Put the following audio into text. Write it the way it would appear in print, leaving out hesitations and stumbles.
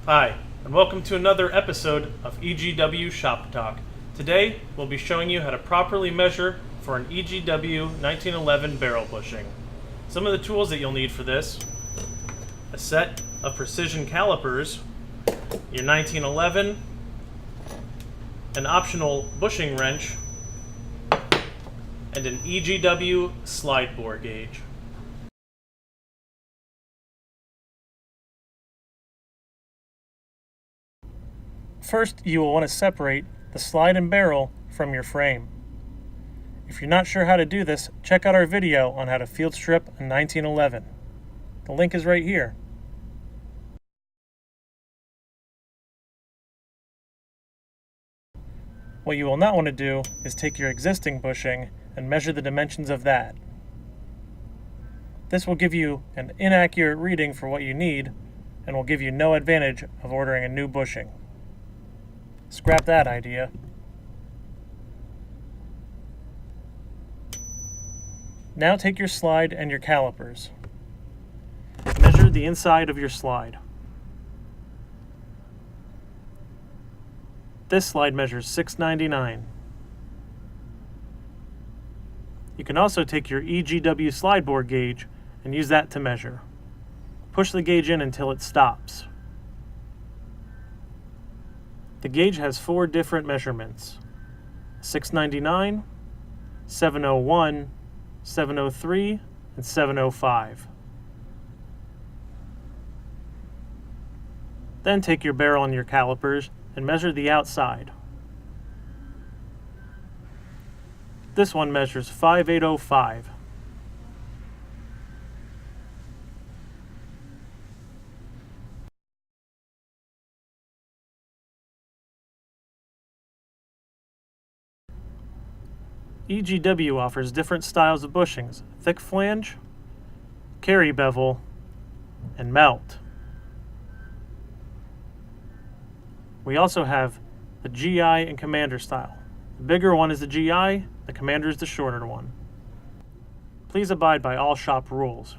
Hi, and welcome to another episode of EGW Shop Talk. Today, we'll be showing you how to properly measure for an EGW 1911 barrel bushing. Some of the tools that you'll need for this: a set of precision calipers, your 1911, an optional bushing wrench, and an EGW slide bore gauge. First, you will want to separate the slide and barrel from your frame. If you're not sure how to do this, check out our video on how to field strip a 1911. The link is right here. What you will not want to do is take your existing bushing and measure the dimensions of that. This will give you an inaccurate reading for what you need and will give you no advantage of ordering a new bushing. Scrap that idea. Now take your slide and your calipers. Measure the inside of your slide. This slide measures 6.99. You can also take your EGW slide bore gauge and use that to measure. Push the gauge in until it stops. The gauge has 4 different measurements: 6.99, 701, 703, and 705. Then take your barrel and your calipers and measure the outside. This one measures 5.805. EGW offers different styles of bushings: thick flange, carry bevel, and melt. We also have the GI and Commander style. The bigger one is the GI, the Commander is the shorter one. Please abide by all shop rules.